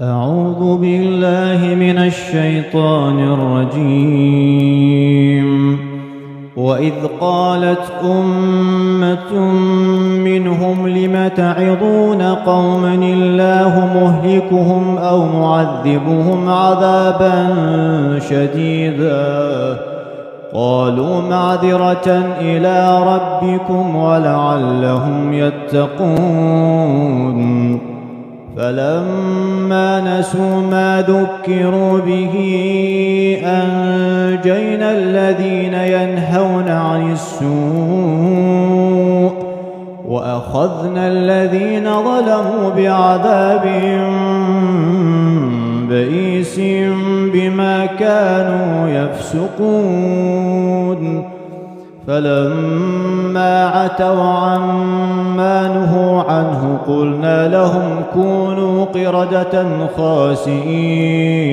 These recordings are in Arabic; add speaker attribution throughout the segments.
Speaker 1: أعوذ بالله من الشيطان الرجيم. وإذ قالت أمة منهم لم تعظون قوما الله مهلكهم أو معذبهم عذابا شديدا قالوا معذرة إلى ربكم ولعلهم يتقون. فلما نسوا ما ذكروا به أنجينا الذين ينهون عن السوء وأخذنا الذين ظلموا بعذاب بئيس بما كانوا يفسقون. فلما عتوا عما نهوا عنه قلنا لهم كونوا قردة خاسئين.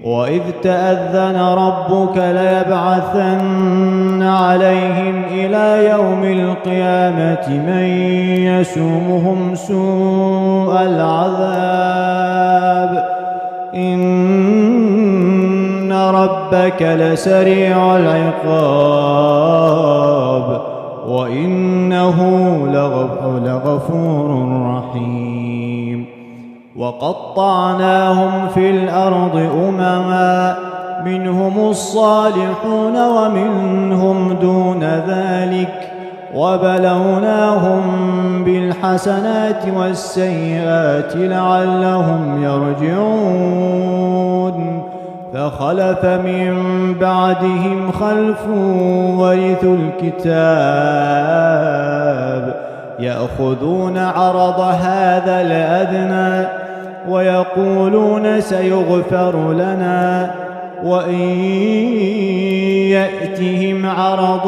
Speaker 1: وإذ تأذن ربك ليبعثن عليهم إلى يوم القيامة من يسومهم سوء العذاب إن ربك لسريع العقاب وإنه لغفور رحيم. وقطعناهم في الأرض أمما منهم الصالحون ومنهم دون ذلك وبلوناهم بالحسنات والسيئات لعلهم يرجعون. فخلف من بعدهم خلف ورثوا الكتاب يأخذون عرض هذا الأدنى ويقولون سيغفر لنا وإن يأتهم عرض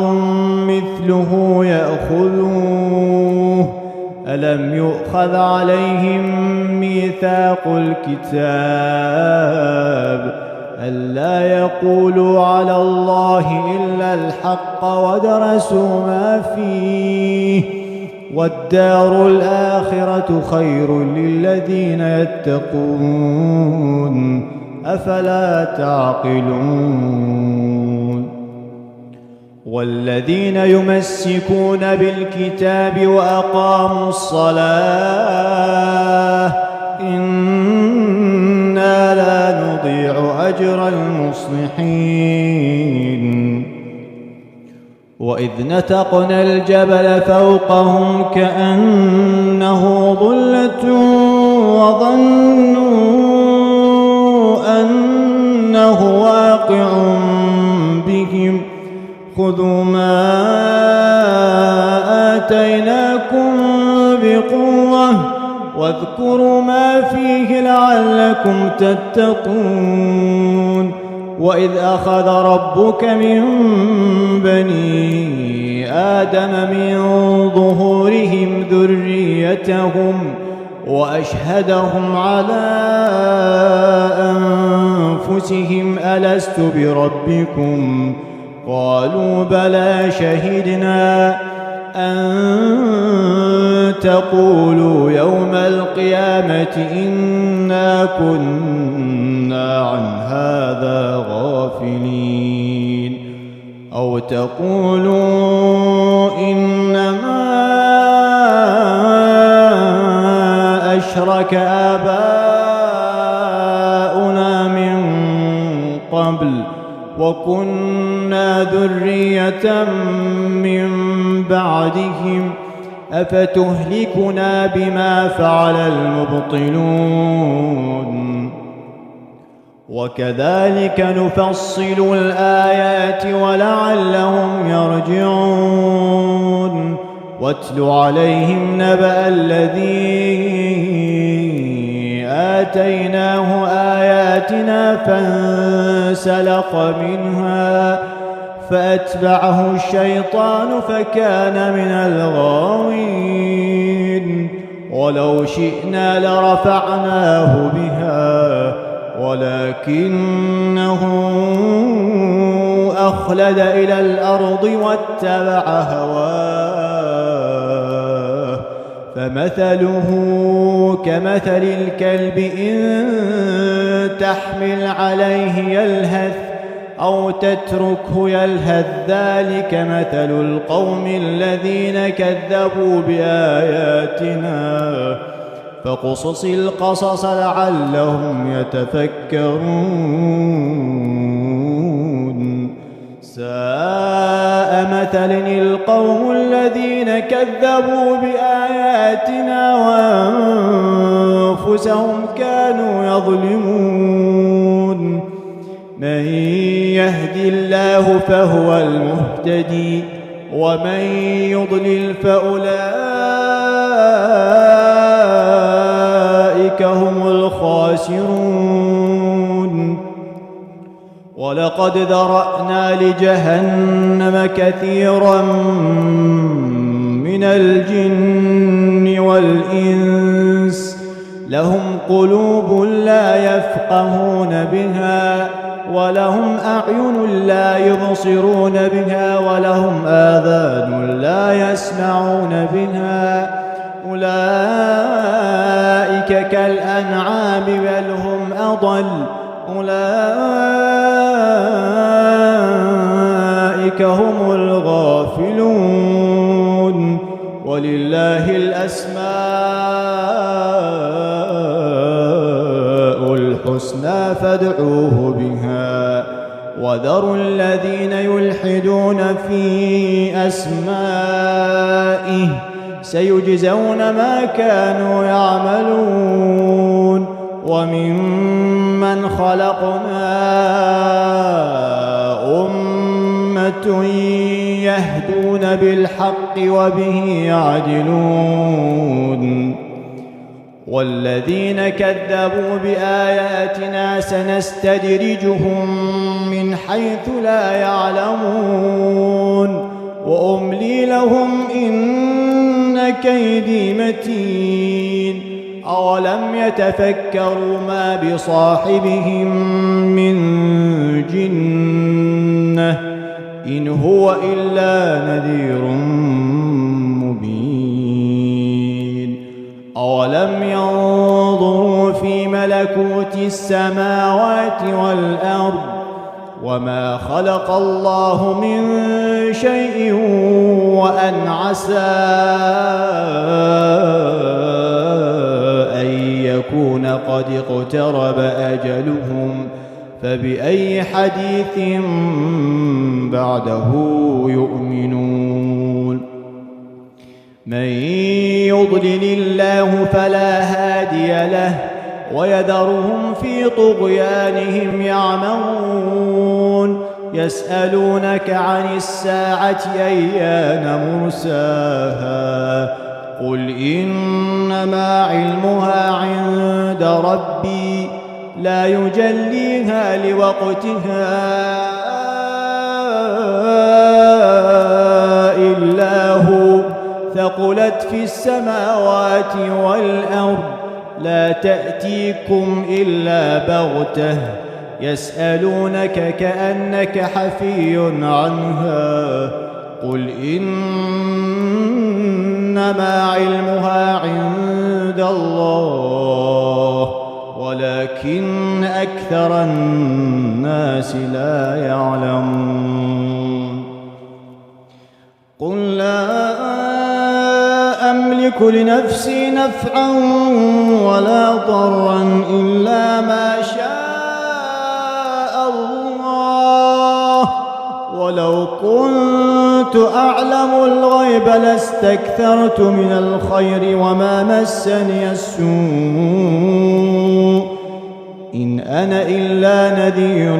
Speaker 1: مثله يأخذوه. ألم يؤخذ عليهم ميثاق الكتاب ألا يقولوا على الله إلا الحق ودرسوا ما فيه والدار الآخرة خير للذين يتقون أفلا تعقلون. والذين يمسكون بالكتاب وأقاموا الصلاة إنا لا نضيع أجر المصلحين. وإذ نتقنا الجبل فوقهم كأنه ظلة وظنوا أنه واقع بهم خذوا ما آتيناكم بقوة واذكروا ما فيه لعلكم تتقون. وإذ أخذ ربك من بني آدم من ظهورهم ذريتهم وأشهدهم على أنفسهم ألست بربكم قالوا بلى شهدنا أن تقولوا يوم القيامة إنا كنا عن هذا غافلين أو تقولوا إنما أشرك آباؤنا من قبل وكنا ذرية من بعدهم أفتهلكنا بما فعل المبطلون. وكذلك نفصل الآيات ولعلهم يرجعون. واتل عليهم نبأ الذي آتيناه آياتنا فانسلخ منها فأتبعه الشيطان فكان من الغاوين. ولو شئنا لرفعناه بها ولكنه أخلد إلى الأرض واتبع هواه فمثله كمثل الكلب إن تحمل عليه يلهث أو تتركه يلهث ذلك مثل القوم الذين كذبوا بآياتنا فاقصص القصص لعلهم يتفكرون ساء مثل القوم الذين كذبوا بآياتنا وأنفسهم كانوا يظلمون من يهد الله فهو المهتدي ومن يضلل فأولئك هم الخاسرون ولقد ذرأنا لجهنم كثيرا من الجن والإنس لهم قلوب لا يفقهون بها ولهم أعين لا يبصرون بها ولهم آذان لا يسمعون بها أولئك كالأنعام بل هم أضل أولئك هم الغافلون ولله الأسماء الحسنى فادعوه بها وذروا الذين يلحدون في أسمائه سيجزون ما كانوا يعملون وممن خلقنا أمة يهدون بالحق وبه يعدلون والذين كذبوا بآياتنا سنستدرجهم من حيث لا يعلمون وأملي لهم إن كيدي متين أولم يتفكروا ما بصاحبهم من جنة إن هو إلا نذير مبين أولم ينظروا في ملكوت السماوات والأرض وما خلق الله من شيء وأن عسى أن يكون قد اقترب أجلهم فبأي حديث بعده يؤمنون من يضلل الله فلا هادي له ويذرهم في طغيانهم يعمهون يسألونك عن الساعة أيان مرساها قل إنما علمها عند ربي لا يجليها لوقتها إلا هو ثقلت في السماوات والأرض لا تأتيكم إلا بغتة يسألونك كأنك حفي عنها قل إنما علمها عند الله ولكن أكثر الناس لا يعلمون قل لا أملك لنفسي نفعا ولا ضرا إلا ما شاء الله ولو كنت أعلم الغيب لاستكثرت من الخير وما مسني السوء إن أنا إلا نذير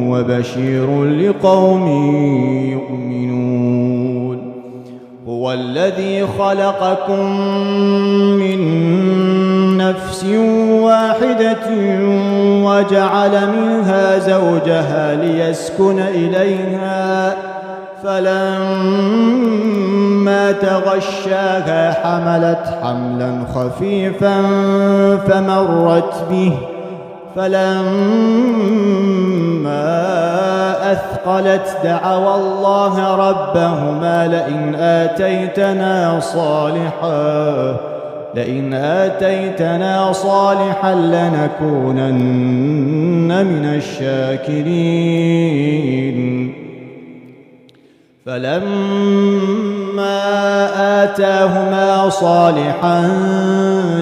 Speaker 1: وبشير لقوم يؤمنون هو الذي خلقكم من نفس واحدة وجعل منها زوجها ليسكن إليها فلما تغشاها حملت حملا خفيفا فمرت به فلما أثقلت دعوا الله ربهما لئن آتيتنا صالحا لنكونن من الشاكرين فلما آتاهما صالحا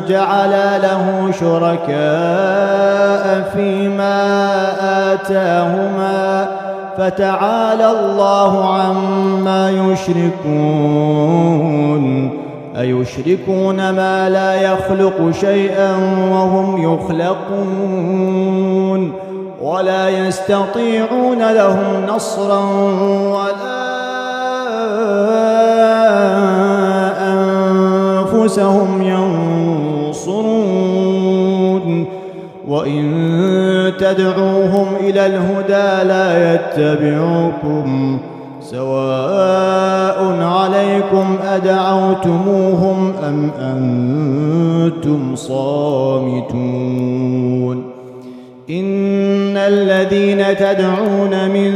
Speaker 1: جعلا له شركاء فيما آتاهما فتعالى الله عما يشركون أيشركون ما لا يخلق شيئا وهم يخلقون ولا يستطيعون لهم نصرا ولا أنفسهم ينصرون وإن تدعوهم إلى الهدى لا يتبعوكم سواء عليكم أدعوتموهم أم أنتم صامتون إن الذين تدعون من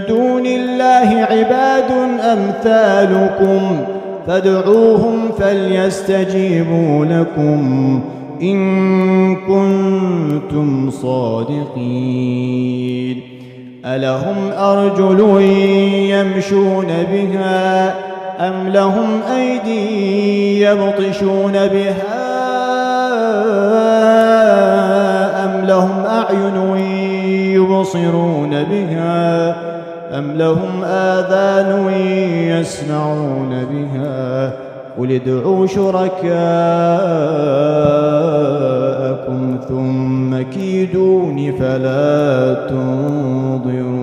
Speaker 1: دون الله عباد أمثالكم فادعوهم فليستجيبوا لكم إن كنتم صادقين ألهم أرجل يمشون بها أم لهم أيدي يبطشون بها أم لهم أعين يبصرون بها أم لهم آذان يسمعون بها قل ادعوا شركاءكم ثم كيدون فلا تنظرون